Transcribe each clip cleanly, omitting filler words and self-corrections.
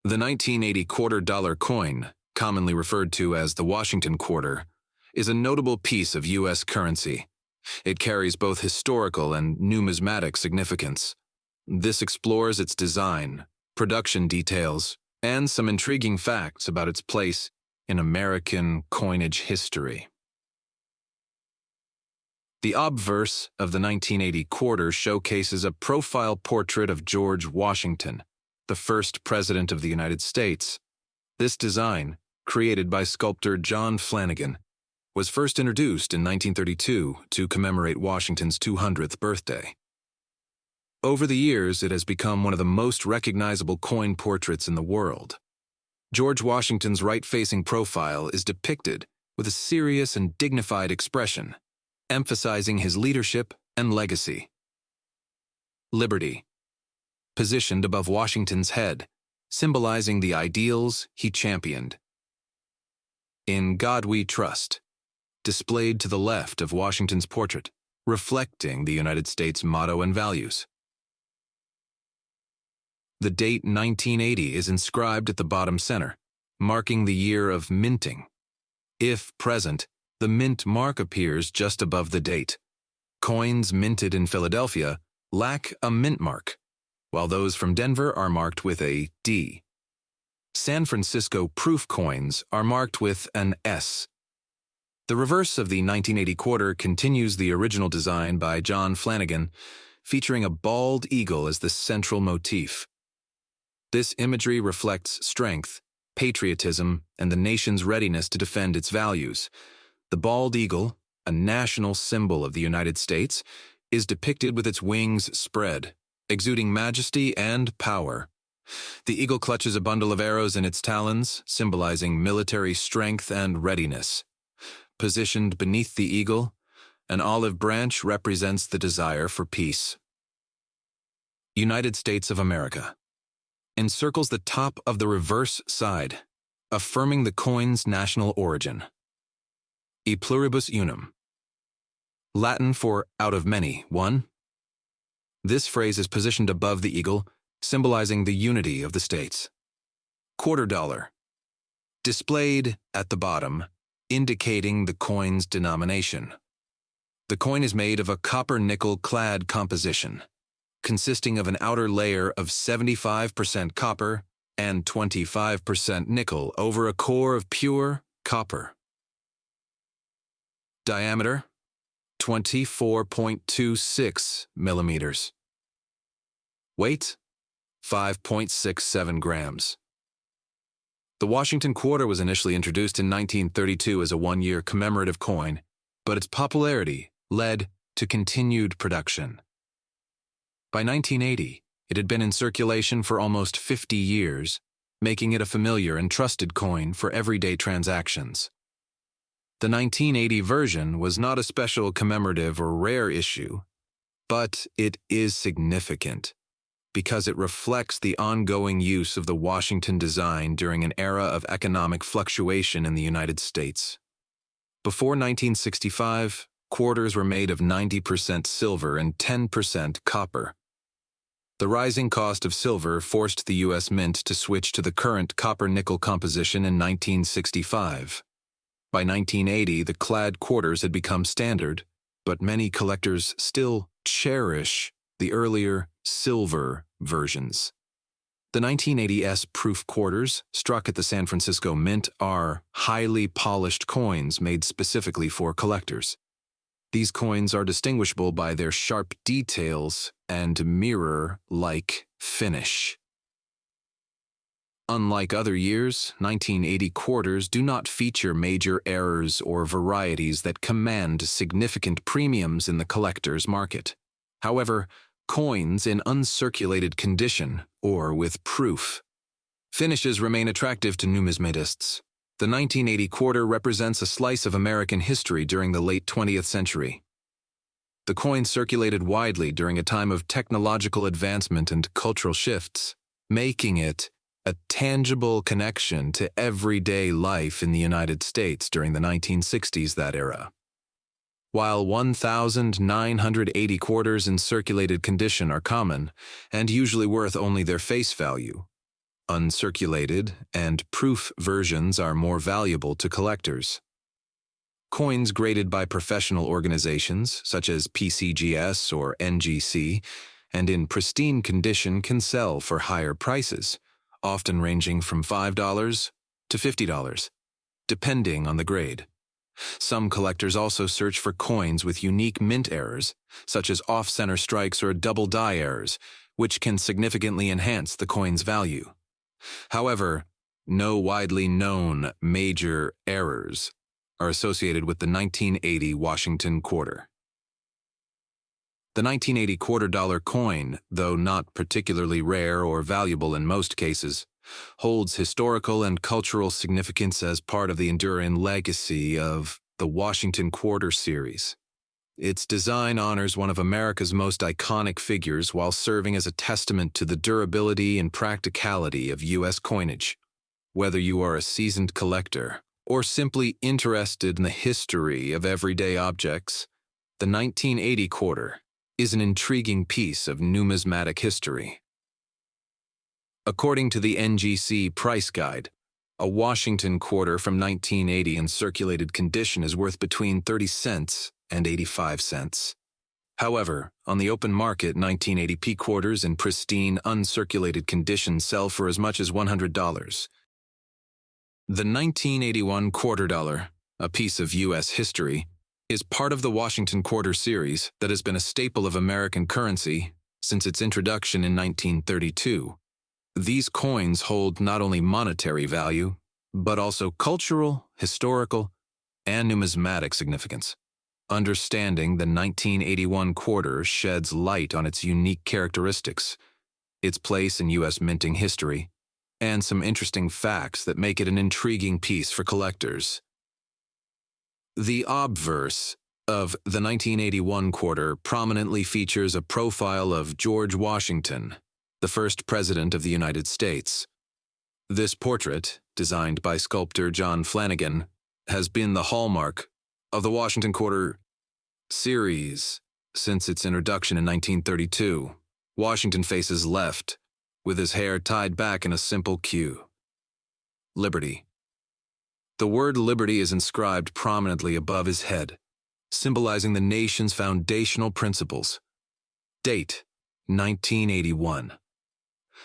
The 1980 quarter-dollar coin, commonly referred to as the Washington quarter, is a notable piece of U.S. currency. It carries both historical and numismatic significance. This explores its design, production details, and some intriguing facts about its place in American coinage history. The obverse of the 1980 quarter showcases a profile portrait of George Washington, the first President of the United States. This design, created by sculptor John Flanagan, was first introduced in 1932 to commemorate Washington's 200th birthday. Over the years, it has become one of the most recognizable coin portraits in the world. George Washington's right-facing profile is depicted with a serious and dignified expression, emphasizing his leadership and legacy. Liberty, positioned above Washington's head, symbolizing the ideals he championed. In God We Trust, displayed to the left of Washington's portrait, reflecting the United States motto and values. The date 1980 is inscribed at the bottom center, marking the year of minting. If present, the mint mark appears just above the date. Coins minted in Philadelphia lack a mint mark, while those from Denver are marked with a D. San Francisco proof coins are marked with an S. The reverse of the 1980 quarter continues the original design by John Flanagan, featuring a bald eagle as the central motif. This imagery reflects strength, patriotism, and the nation's readiness to defend its values. The bald eagle, a national symbol of the United States, is depicted with its wings spread, exuding majesty and power. The eagle clutches a bundle of arrows in its talons, symbolizing military strength and readiness. Positioned beneath the eagle, an olive branch represents the desire for peace. United States of America encircles the top of the reverse side, affirming the coin's national origin. E pluribus unum, Latin for out of many, one. This phrase is positioned above the eagle, symbolizing the unity of the states. Quarter dollar, displayed at the bottom, indicating the coin's denomination. The coin is made of a copper-nickel clad composition, consisting of an outer layer of 75% copper and 25% nickel over a core of pure copper. Diameter, 24.26 millimeters. Weight, 5.67 grams. The Washington quarter was initially introduced in 1932 as a one-year commemorative coin, but its popularity led to continued production. By 1980, it had been in circulation for almost 50 years, making it a familiar and trusted coin for everyday transactions. The 1980 version was not a special commemorative or rare issue, but it is significant because it reflects the ongoing use of the Washington design during an era of economic fluctuation in the United States. Before 1965, quarters were made of 90% silver and 10% copper. The rising cost of silver forced the U.S. Mint to switch to the current copper-nickel composition in 1965. By 1980, the clad quarters had become standard, but many collectors still cherish the earlier silver versions. The 1980s proof quarters, struck at the San Francisco Mint, are highly polished coins made specifically for collectors. These coins are distinguishable by their sharp details and mirror-like finish. Unlike other years, 1980 quarters do not feature major errors or varieties that command significant premiums in the collector's market. However, coins in uncirculated condition, or with proof, finishes remain attractive to numismatists. The 1980 quarter represents a slice of American history during the late 20th century. The coin circulated widely during a time of technological advancement and cultural shifts, making it a tangible connection to everyday life in the United States during the 1960s, that era. While 1,980 quarters in circulated condition are common and usually worth only their face value, Uncirculated and proof versions are more valuable to collectors. Coins graded by professional organizations such as PCGS or NGC and in pristine condition can sell for higher prices, often ranging from $5 to $50, depending on the grade. Some collectors also search for coins with unique mint errors, such as off-center strikes or double die errors, which can significantly enhance the coin's value. However, no widely known major errors are associated with the 1980 Washington quarter. The 1980 $quarter coin, though not particularly rare or valuable in most cases, holds historical and cultural significance as part of the enduring legacy of the Washington Quarter series. Its design honors one of America's most iconic figures while serving as a testament to the durability and practicality of U.S. coinage. Whether you are a seasoned collector or simply interested in the history of everyday objects, the 1980 quarter is an intriguing piece of numismatic history. According to the NGC Price Guide, a Washington quarter from 1980 in circulated condition is worth between 30 cents and 85 cents. However, on the open market, 1980p quarters in pristine, uncirculated condition sell for as much as $100. The 1981 $quarter, a piece of U.S. history, is part of the Washington Quarter series that has been a staple of American currency since its introduction in 1932. These coins hold not only monetary value, but also cultural, historical, and numismatic significance. Understanding the 1981 quarter sheds light on its unique characteristics, its place in U.S. minting history, and some interesting facts that make it an intriguing piece for collectors. The obverse of the 1981 quarter prominently features a profile of George Washington, the first President of the United States. This portrait, designed by sculptor John Flanagan, has been the hallmark of the Washington Quarter series since its introduction in 1932. Washington faces left, with his hair tied back in a simple Q. Liberty. The word liberty is inscribed prominently above his head, symbolizing the nation's foundational principles. Date: 1981.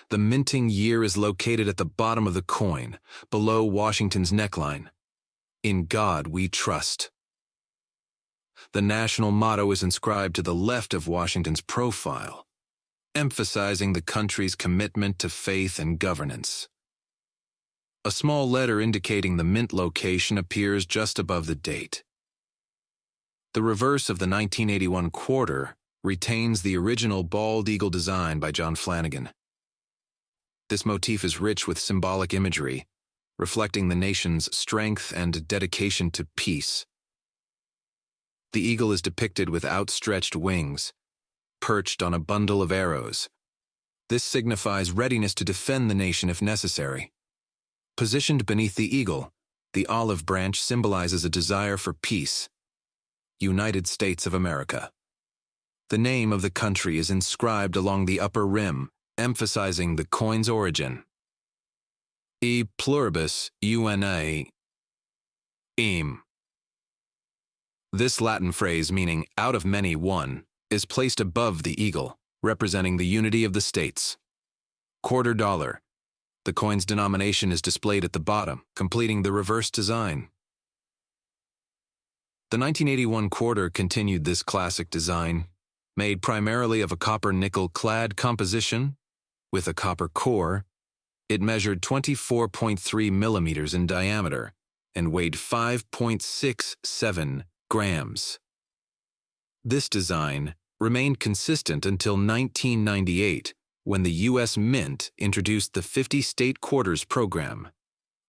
The minting year is located at the bottom of the coin, below Washington's neckline. In God we trust. The national motto is inscribed to the left of Washington's profile, emphasizing the country's commitment to faith and governance. A small letter indicating the mint location appears just above the date. The reverse of the 1981 quarter retains the original bald eagle design by John Flanagan. This motif is rich with symbolic imagery, reflecting the nation's strength and dedication to peace. The eagle is depicted with outstretched wings, perched on a bundle of arrows. This signifies readiness to defend the nation if necessary. Positioned beneath the eagle, the olive branch symbolizes a desire for peace. United States of America. The name of the country is inscribed along the upper rim, emphasizing the coin's origin. E pluribus una eam. This Latin phrase meaning out of many one is placed above the eagle, representing the unity of the states. Quarter dollar. The coin's denomination is displayed at the bottom, completing the reverse design. The 1981 quarter continued this classic design, made primarily of a copper-nickel clad composition with a copper core. It measured 24.3 millimeters in diameter and weighed 5.67 grams. This design remained consistent until 1998, when the U.S. Mint introduced the 50-state quarters program.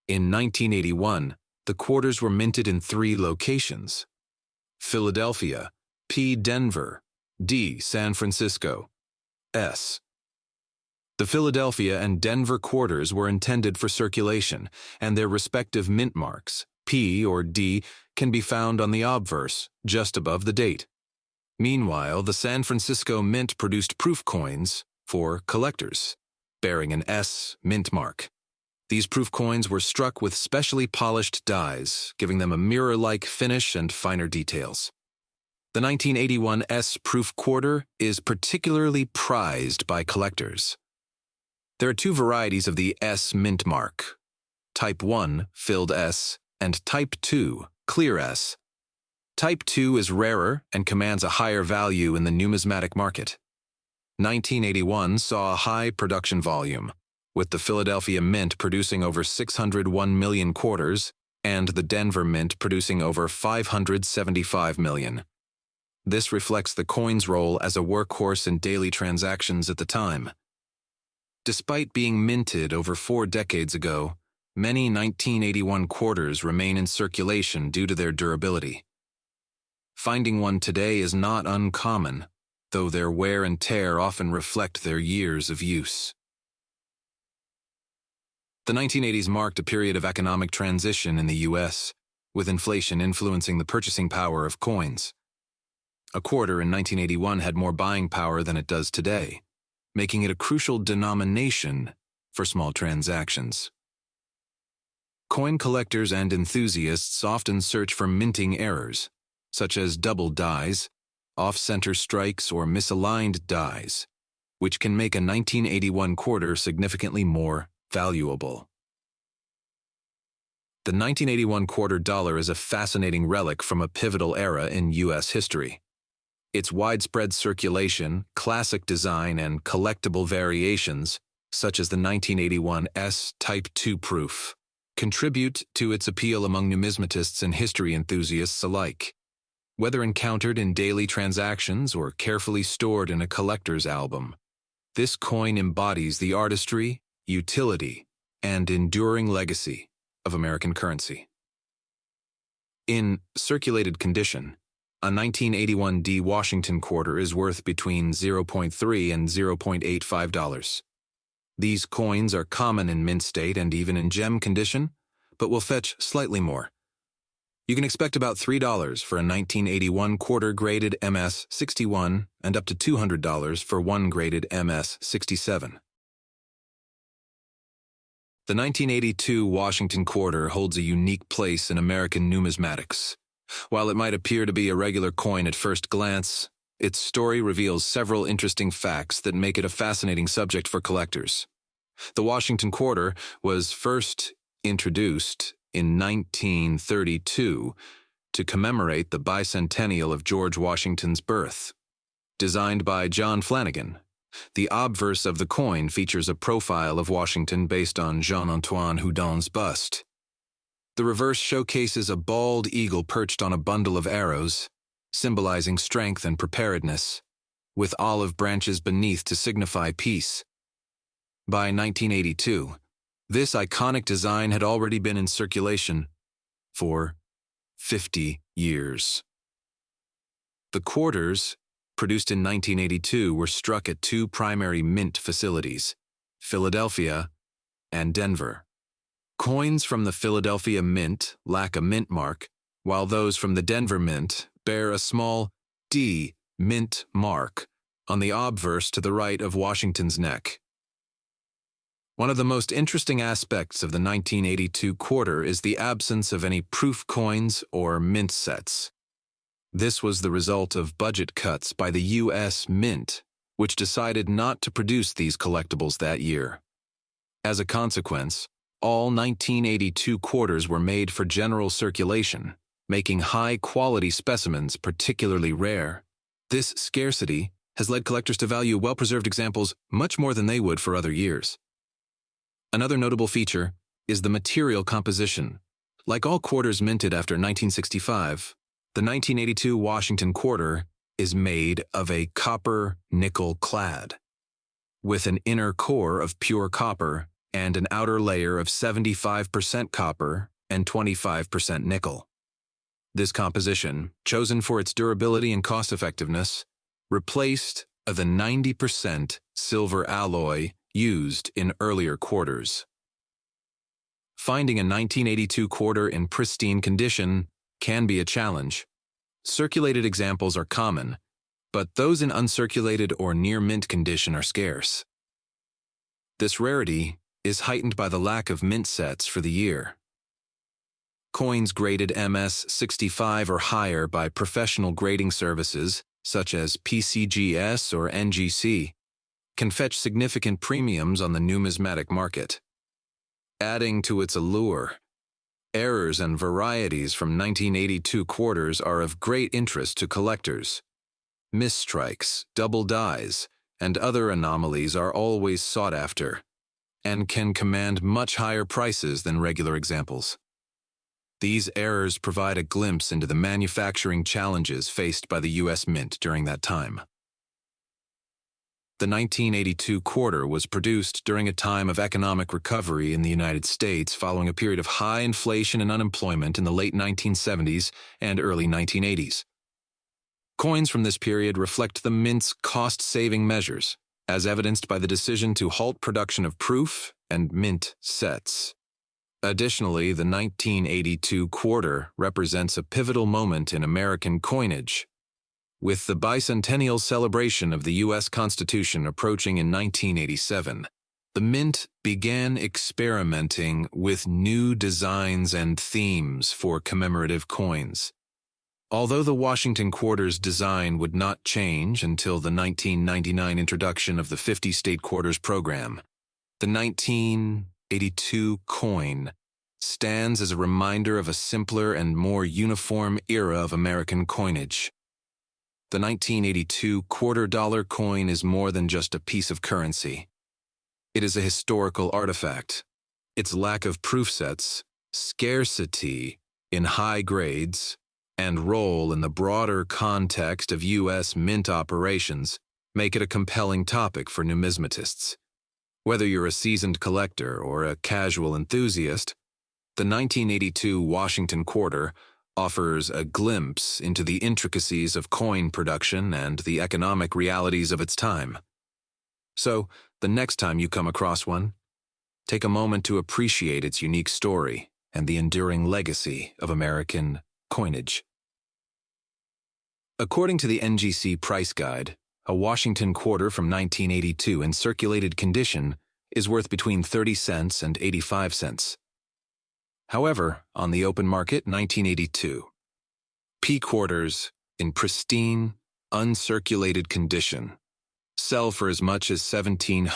In 1981, the quarters were minted in 3 locations: Philadelphia, P. Denver, D. San Francisco, S. The Philadelphia and Denver quarters were intended for circulation, and their respective mint marks, P or D, can be found on the obverse, just above the date. Meanwhile, the San Francisco Mint produced proof coins for collectors, bearing an S mint mark. These proof coins were struck with specially polished dies, giving them a mirror-like finish and finer details. The 1981 S proof quarter is particularly prized by collectors. There are two varieties of the S mint mark: Type 1, filled S, and Type 2, clear S. Type 2 is rarer and commands a higher value in the numismatic market. 1981 saw a high production volume, with the Philadelphia Mint producing over 601 million quarters and the Denver Mint producing over 575 million. This reflects the coin's role as a workhorse in daily transactions at the time. Despite being minted over 4 decades ago, many 1981 quarters remain in circulation due to their durability. Finding one today is not uncommon, though their wear and tear often reflect their years of use. The 1980s marked a period of economic transition in the U.S., with inflation influencing the purchasing power of coins. A quarter in 1981 had more buying power than it does today, making it a crucial denomination for small transactions. Coin collectors and enthusiasts often search for minting errors, such as double dies, off-center strikes, or misaligned dies, which can make a 1981 quarter significantly more valuable. The 1981 quarter dollar is a fascinating relic from a pivotal era in U.S. history. Its widespread circulation, classic design, and collectible variations, such as the 1981 S Type 2 proof, contribute to its appeal among numismatists and history enthusiasts alike. Whether encountered in daily transactions or carefully stored in a collector's album, this coin embodies the artistry, utility, and enduring legacy of American currency. In circulated condition, a 1981 D Washington quarter is worth between $0.3 and $0.85. These coins are common in mint state and even in gem condition, but will fetch slightly more. You can expect about $3 for a 1981 quarter graded MS-61 and up to $200 for one graded MS-67. The 1982 Washington quarter holds a unique place in American numismatics. While it might appear to be a regular coin at first glance, its story reveals several interesting facts that make it a fascinating subject for collectors. The Washington quarter was first introduced in 1932 to commemorate the bicentennial of George Washington's birth. Designed by John Flanagan, the obverse of the coin features a profile of Washington based on Jean-Antoine Houdon's bust. The reverse showcases a bald eagle perched on a bundle of arrows, symbolizing strength and preparedness, with olive branches beneath to signify peace. By 1982, this iconic design had already been in circulation for 50 years. The quarters, produced in 1982, were struck at two primary mint facilities, Philadelphia and Denver. Coins from the Philadelphia Mint lack a mint mark, while those from the Denver Mint bear a small D mint mark on the obverse to the right of Washington's neck. One of the most interesting aspects of the 1982 quarter is the absence of any proof coins or mint sets. This was the result of budget cuts by the U.S. Mint, which decided not to produce these collectibles that year. As a consequence, all 1982 quarters were made for general circulation, making high-quality specimens particularly rare. This scarcity has led collectors to value well-preserved examples much more than they would for other years. Another notable feature is the material composition. Like all quarters minted after 1965, the 1982 Washington quarter is made of a copper-nickel clad, with an inner core of pure copper and an outer layer of 75% copper and 25% nickel. This composition, chosen for its durability and cost-effectiveness, replaced the 90% silver alloy used in earlier quarters. Finding a 1982 quarter in pristine condition can be a challenge. Circulated examples are common, but those in uncirculated or near mint condition are scarce. This rarity is heightened by the lack of mint sets for the year. Coins graded MS-65 or higher by professional grading services, such as PCGS or NGC, can fetch significant premiums on the numismatic market. Adding to its allure, errors and varieties from 1982 quarters are of great interest to collectors. Misstrikes, double dies, and other anomalies are always sought after, and can command much higher prices than regular examples. These errors provide a glimpse into the manufacturing challenges faced by the U.S. Mint during that time. The 1982 quarter was produced during a time of economic recovery in the United States following a period of high inflation and unemployment in the late 1970s and early 1980s. Coins from this period reflect the Mint's cost-saving measures, as evidenced by the decision to halt production of proof and mint sets. Additionally, the 1982 quarter represents a pivotal moment in American coinage. With the bicentennial celebration of the U.S. Constitution approaching in 1987, the Mint began experimenting with new designs and themes for commemorative coins. Although the Washington quarter's design would not change until the 1999 introduction of the 50-state quarters program, the 1982 coin stands as a reminder of a simpler and more uniform era of American coinage. The 1982 quarter-dollar coin is more than just a piece of currency. It is a historical artifact. Its lack of proof sets, scarcity in high grades, and role in the broader context of U.S. mint operations make it a compelling topic for numismatists. Whether you're a seasoned collector or a casual enthusiast, the 1982 Washington quarter offers a glimpse into the intricacies of coin production and the economic realities of its time. So, the next time you come across one, take a moment to appreciate its unique story and the enduring legacy of American coinage. According to the NGC price guide, a Washington quarter from 1982 in circulated condition is worth between 30 cents and 85 cents. However, on the open market 1982, P quarters in pristine, uncirculated condition sell for as much as $1,700.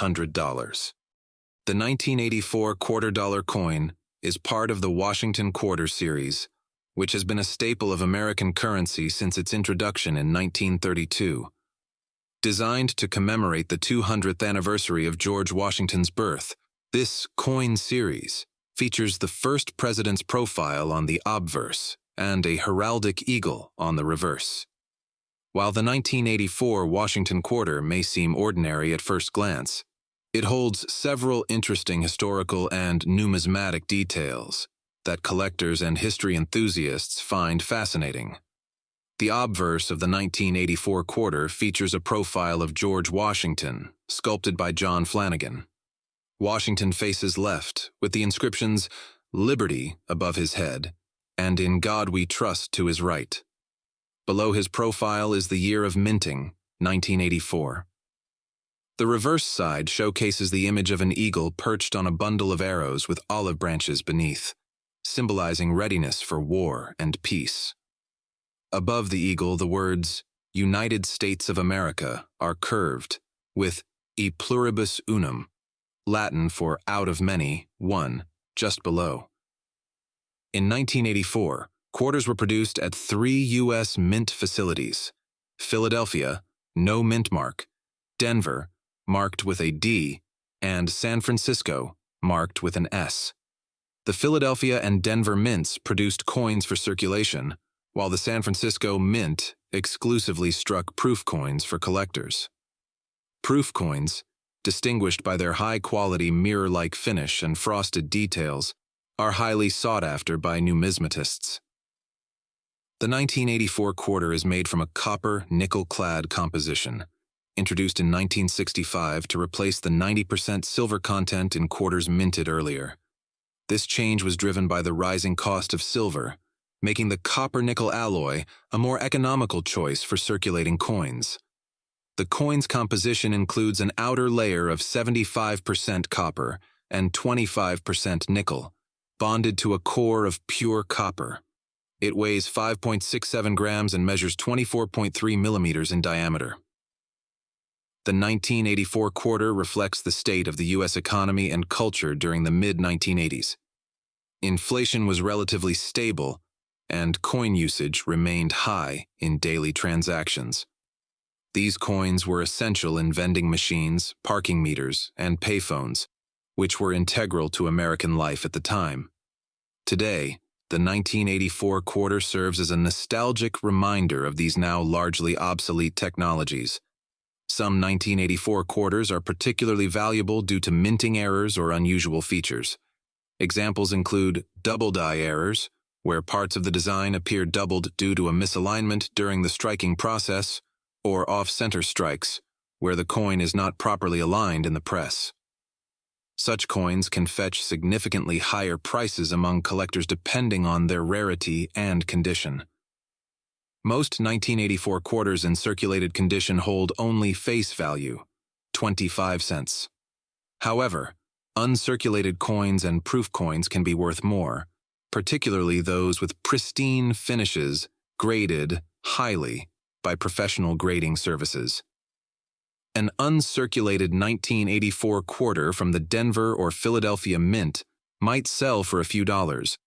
The 1984 quarter-dollar coin is part of the Washington Quarter series, which has been a staple of American currency since its introduction in 1932. Designed to commemorate the 200th anniversary of George Washington's birth, this coin series features the first president's profile on the obverse and a heraldic eagle on the reverse. While the 1984 Washington quarter may seem ordinary at first glance, it holds several interesting historical and numismatic details that collectors and history enthusiasts find fascinating. The obverse of the 1984 quarter features a profile of George Washington, sculpted by John Flanagan. Washington faces left, with the inscriptions "Liberty" above his head, and "In God We Trust" to his right. Below his profile is the year of minting, 1984. The reverse side showcases the image of an eagle perched on a bundle of arrows with olive branches beneath, symbolizing readiness for war and peace. Above the eagle, the words "United States of America" are curved, with "E pluribus unum," Latin for "out of many, one," just below. In 1984, quarters were produced at 3 U.S. mint facilities: Philadelphia, no mint mark; Denver, marked with a D; and San Francisco, marked with an S. The Philadelphia and Denver mints produced coins for circulation, while the San Francisco Mint exclusively struck proof coins for collectors. Proof coins, distinguished by their high-quality mirror-like finish and frosted details, are highly sought after by numismatists. The 1984 quarter is made from a copper, nickel-clad composition, introduced in 1965 to replace the 90% silver content in quarters minted earlier. This change was driven by the rising cost of silver, making the copper-nickel alloy a more economical choice for circulating coins. The coin's composition includes an outer layer of 75% copper and 25% nickel, bonded to a core of pure copper. It weighs 5.67 grams and measures 24.3 millimeters in diameter. The 1984 quarter reflects the state of the U.S. economy and culture during the mid-1980s. Inflation was relatively stable, and coin usage remained high in daily transactions. These coins were essential in vending machines, parking meters, and payphones, which were integral to American life at the time. Today, the 1984 quarter serves as a nostalgic reminder of these now largely obsolete technologies. Some 1984 quarters are particularly valuable due to minting errors or unusual features. Examples include double-die errors, where parts of the design appear doubled due to a misalignment during the striking process, or off-center strikes, where the coin is not properly aligned in the press. Such coins can fetch significantly higher prices among collectors depending on their rarity and condition. Most 1984 quarters in circulated condition hold only face value, 25 cents. However, uncirculated coins and proof coins can be worth more, particularly those with pristine finishes graded highly by professional grading services. An uncirculated 1984 quarter from the Denver or Philadelphia Mint might sell for a few dollars,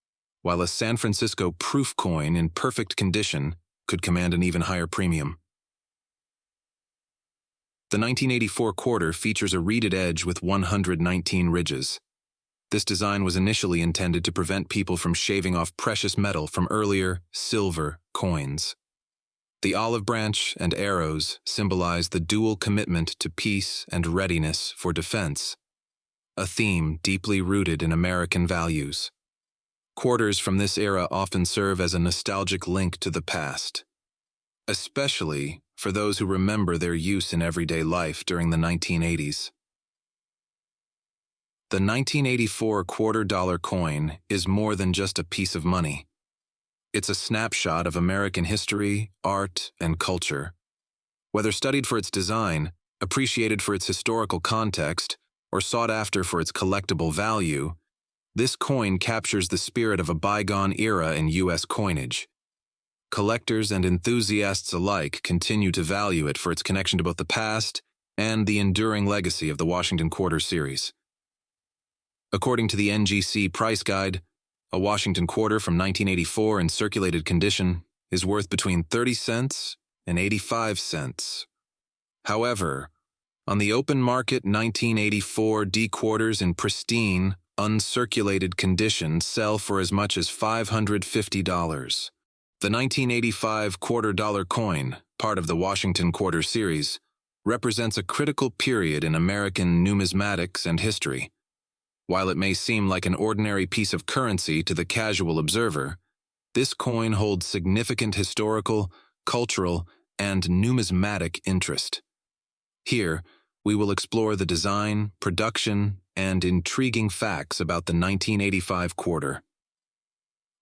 while a San Francisco proof coin in perfect condition could command an even higher premium. The 1984 quarter features a reeded edge with 119 ridges. This design was initially intended to prevent people from shaving off precious metal from earlier silver coins. The olive branch and arrows symbolize the dual commitment to peace and readiness for defense, a theme deeply rooted in American values. Quarters from this era often serve as a nostalgic link to the past, especially for those who remember their use in everyday life during the 1980s. The 1984 quarter-dollar coin is more than just a piece of money. It's a snapshot of American history, art, and culture. Whether studied for its design, appreciated for its historical context, or sought after for its collectible value, this coin captures the spirit of a bygone era in U.S. coinage. Collectors and enthusiasts alike continue to value it for its connection to both the past and the enduring legacy of the Washington Quarter series. According to the NGC Price Guide, a Washington Quarter from 1984 in circulated condition is worth between 30 cents and 85 cents. However, on the open market, 1984 D quarters in pristine, uncirculated condition sell for as much as $550. The 1985 quarter-dollar coin, part of the Washington Quarter series, represents a critical period in American numismatics and history. While it may seem like an ordinary piece of currency to the casual observer, this coin holds significant historical, cultural, and numismatic interest. Here, we will explore the design, production, and intriguing facts about the 1985 quarter.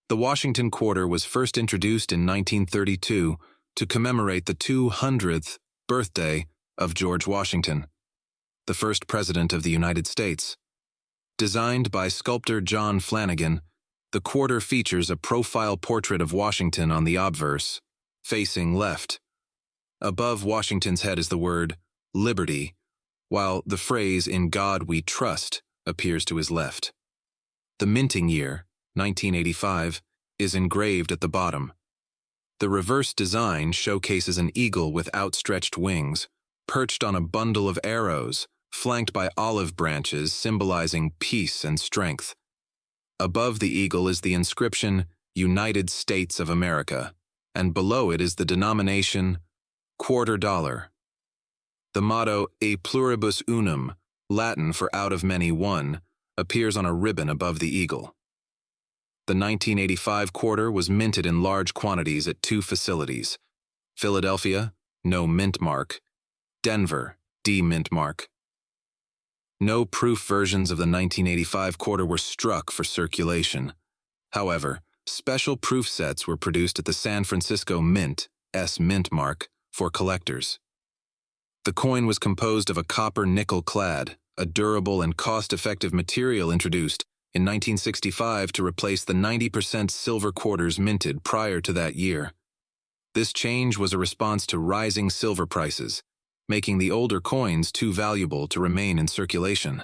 The Washington Quarter was first introduced in 1932 to commemorate the 200th birthday of George Washington, the first president of the United States. Designed by sculptor John Flanagan, the quarter features a profile portrait of Washington on the obverse, facing left. Above Washington's head is the word "Liberty," while the phrase "In God We Trust" appears to his left. The minting year, 1985, is engraved at the bottom. The reverse design showcases an eagle with outstretched wings, perched on a bundle of arrows, flanked by olive branches symbolizing peace and strength. Above the eagle is the inscription, "United States of America," and below it is the denomination, quarter dollar. The motto, "E pluribus unum," Latin for "out of many one," appears on a ribbon above the eagle. The 1985 quarter was minted in large quantities at two facilities: Philadelphia, no mint mark; Denver, D mint mark. No proof versions of the 1985 quarter were struck for circulation. However, special proof sets were produced at the San Francisco Mint, S mint mark, for collectors. The coin was composed of a copper nickel clad, a durable and cost-effective material introduced in 1965 to replace the 90% silver quarters minted prior to that year. This change was a response to rising silver prices, making the older coins too valuable to remain in circulation.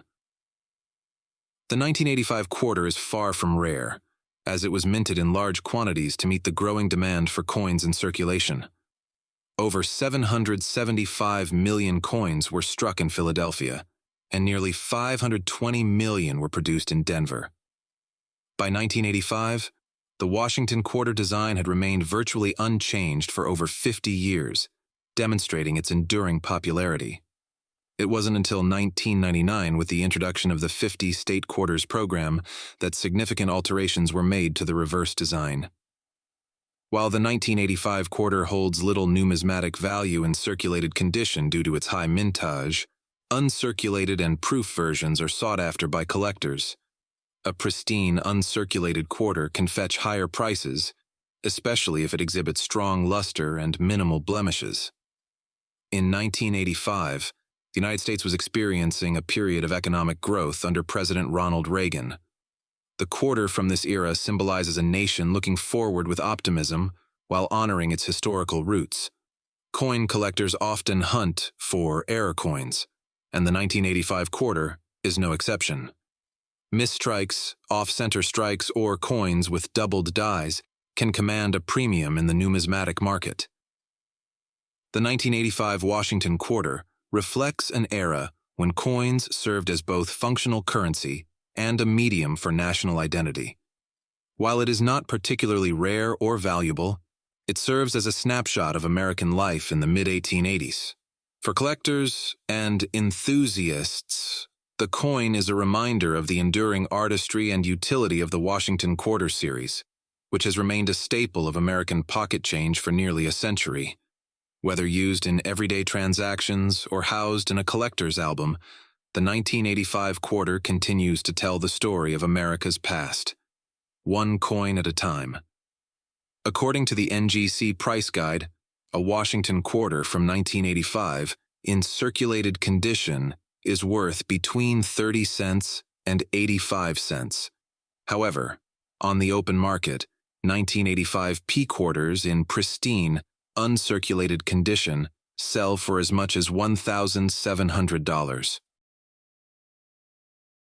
The 1985 quarter is far from rare, as it was minted in large quantities to meet the growing demand for coins in circulation. Over 775 million coins were struck in Philadelphia, and nearly 520 million were produced in Denver. By 1985, the Washington quarter design had remained virtually unchanged for over 50 years, demonstrating its enduring popularity. It wasn't until 1999, with the introduction of the 50 state quarters program, that significant alterations were made to the reverse design. While the 1985 quarter holds little numismatic value in circulated condition due to its high mintage, uncirculated and proof versions are sought after by collectors. A pristine, uncirculated quarter can fetch higher prices, especially if it exhibits strong luster and minimal blemishes. In 1985, the United States was experiencing a period of economic growth under President Ronald Reagan. The quarter from this era symbolizes a nation looking forward with optimism while honoring its historical roots. Coin collectors often hunt for error coins, and the 1985 quarter is no exception. Misstrikes, off-center strikes, or coins with doubled dies can command a premium in the numismatic market. The 1985 Washington quarter reflects an era when coins served as both functional currency and a medium for national identity. While it is not particularly rare or valuable, it serves as a snapshot of American life in the mid-1880s. For collectors and enthusiasts, the coin is a reminder of the enduring artistry and utility of the Washington Quarter series, which has remained a staple of American pocket change for nearly a century. Whether used in everyday transactions or housed in a collector's album, the 1985 quarter continues to tell the story of America's past, one coin at a time. According to the NGC Price Guide, a Washington quarter from 1985, in circulated condition, is worth between 30 cents and 85 cents. However, on the open market, 1985 P quarters in pristine, uncirculated condition sell for as much as $1,700.